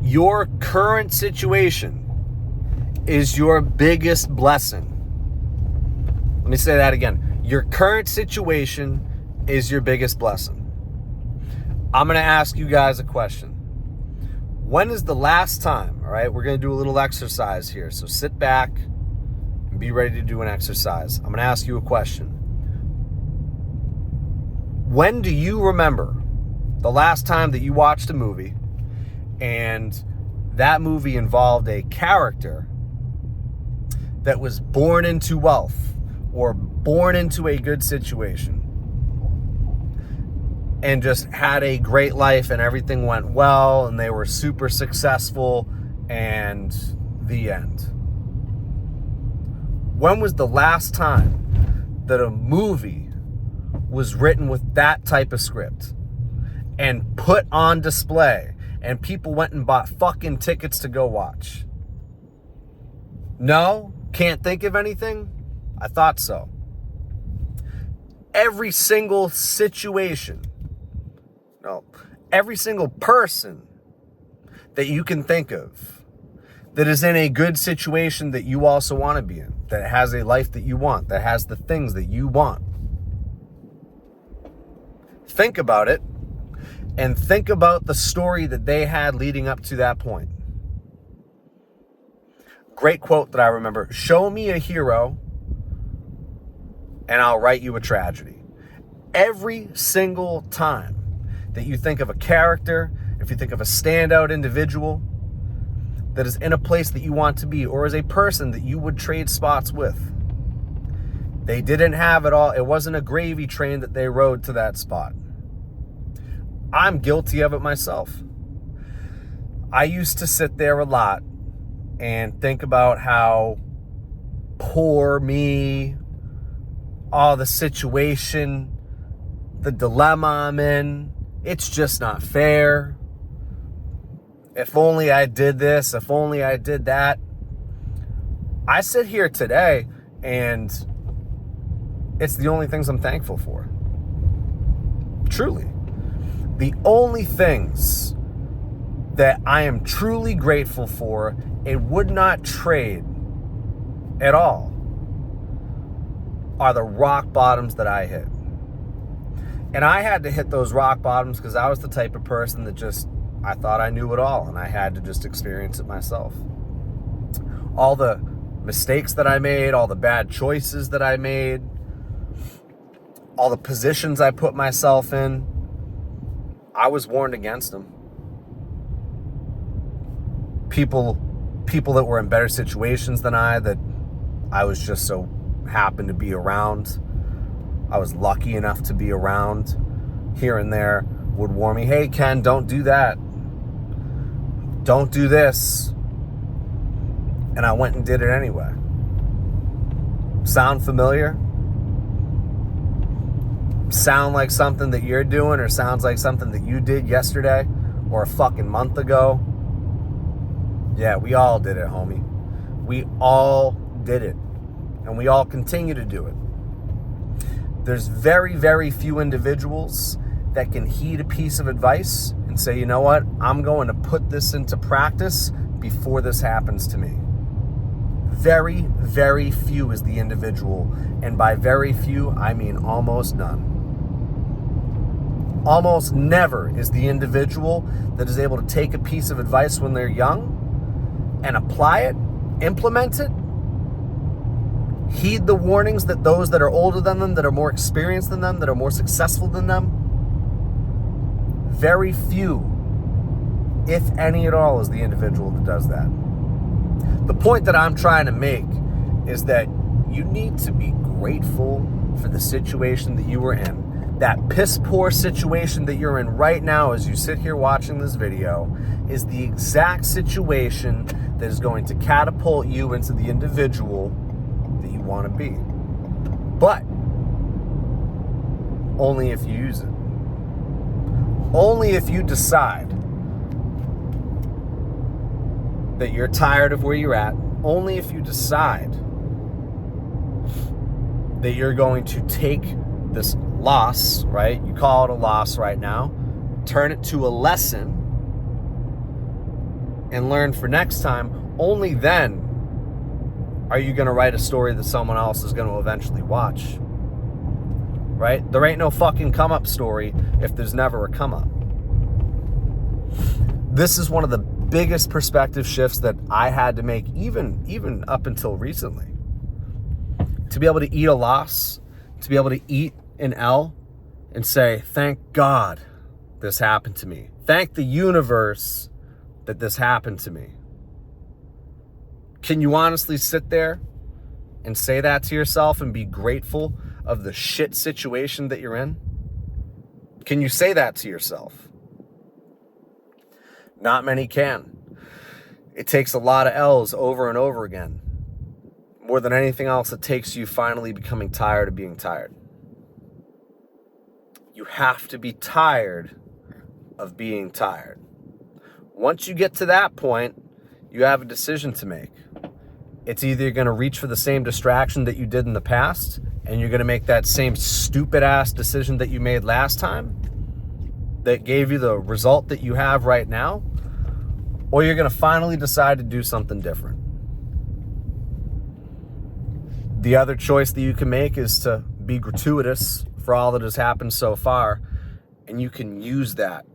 Your current situation is your biggest blessing. Let me say that again. Your current situation is your biggest blessing. I'm going to ask you guys a question. When is the last time, all right, we're going to do a little exercise here. So sit back and be ready to do an exercise. I'm going to ask you a question. When do you remember the last time that you watched a movie and that movie involved a character that was born into wealth or born into a good situation and just had a great life and everything went well and they were super successful and the end? When was the last time that a movie was written with that type of script and put on display and people went and bought fucking tickets to go watch? No? Can't think of anything? I thought so. Every single situation, no, every single person that you can think of that is in a good situation that you also want to be in, that has a life that you want, that has the things that you want. Think about it and think about the story that they had leading up to that point. Great quote that I remember: show me a hero and I'll write you a tragedy. Every single time that you think of a character, if you think of a standout individual that is in a place that you want to be, or as a person that you would trade spots with, they didn't have it all. It wasn't a gravy train that they rode to that spot. I'm guilty of it myself. I used to sit there a lot and think about how poor me, the situation, the dilemma I'm in, it's just not fair. If only I did this, if only I did that. I sit here today and it's the only things I'm thankful for. Truly. The only things that I am truly grateful for and would not trade at all are the rock bottoms that I hit. And I had to hit those rock bottoms because I was the type of person that I thought I knew it all, and I had to just experience it myself. All the mistakes that I made, all the bad choices that I made, all the positions I put myself in, I was warned against them. People that were in better situations than that I was just so happened to be around, I was lucky enough to be around here and there, would warn me, hey Ken, don't do that. Don't do this. And I went and did it anyway. Sound familiar? Sound like something that you're doing, or sounds like something that you did yesterday or a fucking month ago? Yeah, we all did it, homie. We all did it. And we all continue to do it. There's very, very few individuals that can heed a piece of advice and say, you know what, I'm going to put this into practice before this happens to me. Very, very few is the individual. And by very few, I mean almost none. Almost never is the individual that is able to take a piece of advice when they're young and apply it, implement it, heed the warnings that those that are older than them, that are more experienced than them, that are more successful than them. Very few, if any at all, is the individual that does that. The point that I'm trying to make is that you need to be grateful for the situation that you were in. That piss poor situation that you're in right now as you sit here watching this video is the exact situation that is going to catapult you into the individual that you want to be. But only if you use it. Only if you decide that you're tired of where you're at. Only if you decide that you're going to take this loss, right? You call it a loss right now, turn it to a lesson, and learn for next time, only then are you going to write a story that someone else is going to eventually watch. Right? There ain't no fucking come up story if there's never a come up. This is one of the biggest perspective shifts that I had to make even up until recently. To be able to eat a loss, to be able to eat an L and say, thank God this happened to me. Thank the universe that this happened to me. Can you honestly sit there and say that to yourself and be grateful of the shit situation that you're in? Can you say that to yourself? Not many can. It takes a lot of L's over and over again. More than anything else, it takes you finally becoming tired of being tired. You have to be tired of being tired. Once you get to that point, you have a decision to make. It's either you're going to reach for the same distraction that you did in the past, and you're going to make that same stupid ass decision that you made last time that gave you the result that you have right now, or you're going to finally decide to do something different. The other choice that you can make is to be gratuitous for all that has happened so far, and you can use that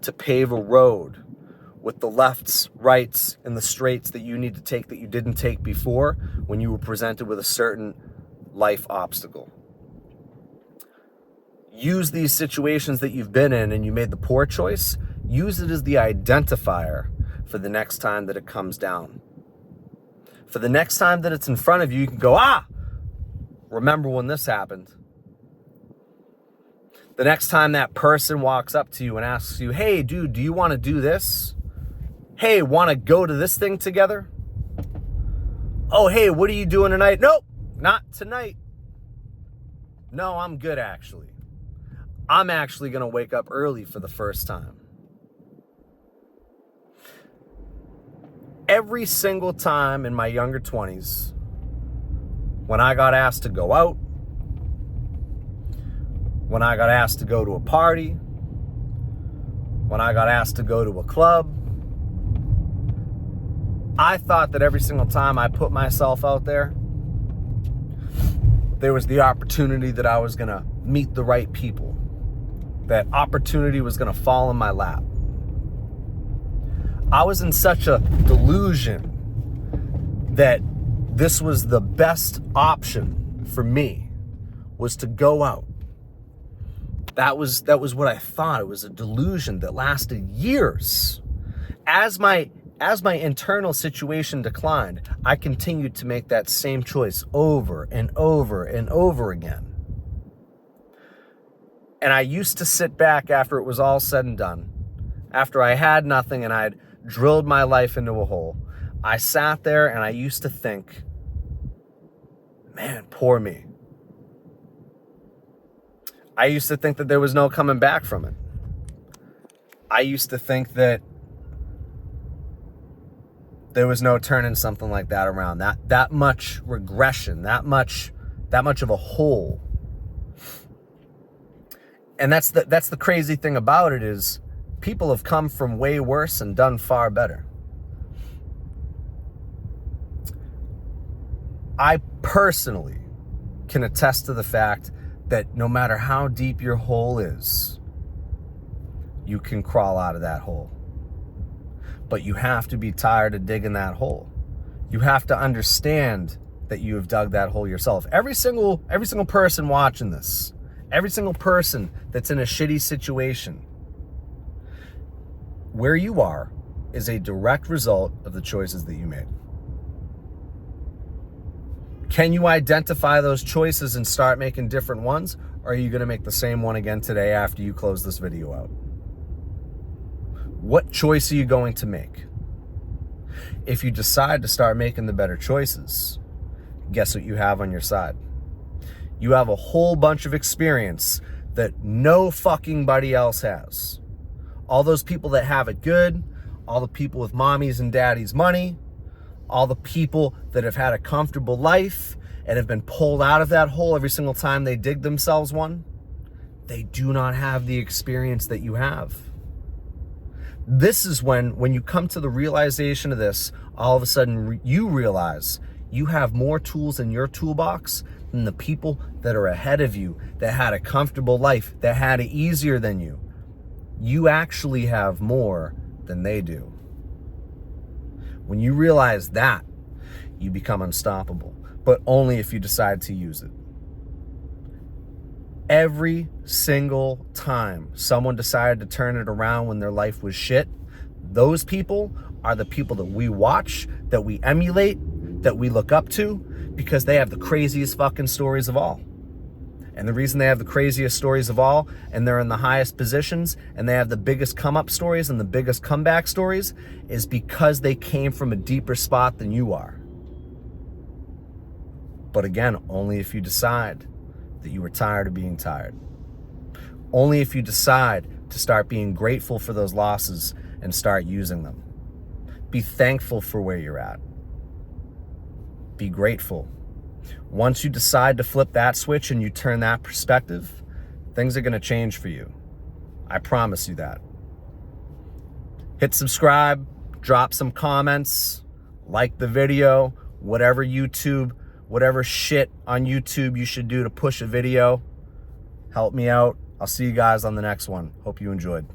to pave a road with the lefts, rights, and the straights that you need to take that you didn't take before when you were presented with a certain life obstacle. Use these situations that you've been in and you made the poor choice, use it as the identifier for the next time that it comes down. For the next time that it's in front of you, you can go, remember when this happened. The next time that person walks up to you and asks you, hey, dude, do you want to do this? Hey, want to go to this thing together? Oh, hey, what are you doing tonight? Nope, not tonight. No, I'm good, actually. I'm actually going to wake up early for the first time. Every single time in my younger 20s, when I got asked to go out, when I got asked to go to a party, when I got asked to go to a club, I thought that every single time I put myself out there, there was the opportunity that I was going to meet the right people. That opportunity was going to fall in my lap. I was in such a delusion that this was the best option for me, was to go out. That was what I thought. It was a delusion that lasted years. As my internal situation declined, I continued to make that same choice over and over and over again. And I used to sit back after it was all said and done, after I had nothing and I'd drilled my life into a hole. I sat there and I used to think, man, poor me. I used to think that there was no coming back from it. I used to think that there was no turning something like that around. That much regression, that much of a hole. And that's the crazy thing about it is people have come from way worse and done far better. I personally can attest to the fact that no matter how deep your hole is, you can crawl out of that hole. But you have to be tired of digging that hole. You have to understand that you have dug that hole yourself. Every single person watching this, every single person that's in a shitty situation, where you are is a direct result of the choices that you made. Can you identify those choices and start making different ones? Or are you going to make the same one again today after you close this video out? What choice are you going to make? If you decide to start making the better choices, guess what you have on your side? You have a whole bunch of experience that no fucking body else has. All those people that have it good, all the people with mommies and daddies' money, all the people that have had a comfortable life and have been pulled out of that hole every single time they dig themselves one, they do not have the experience that you have. This is when you come to the realization of this, all of a sudden you realize you have more tools in your toolbox than the people that are ahead of you, that had a comfortable life, that had it easier than you. You actually have more than they do. When you realize that, you become unstoppable, but only if you decide to use it. Every single time someone decided to turn it around when their life was shit, those people are the people that we watch, that we emulate, that we look up to, because they have the craziest fucking stories of all. And the reason they have the craziest stories of all, and they're in the highest positions, and they have the biggest come-up stories and the biggest comeback stories, is because they came from a deeper spot than you are. But again, only if you decide that you were tired of being tired. Only if you decide to start being grateful for those losses and start using them. Be thankful for where you're at. Be grateful. Once you decide to flip that switch and you turn that perspective, things are going to change for you. I promise you that. Hit subscribe, drop some comments, like the video, whatever shit on YouTube you should do to push a video. Help me out. I'll see you guys on the next one. Hope you enjoyed.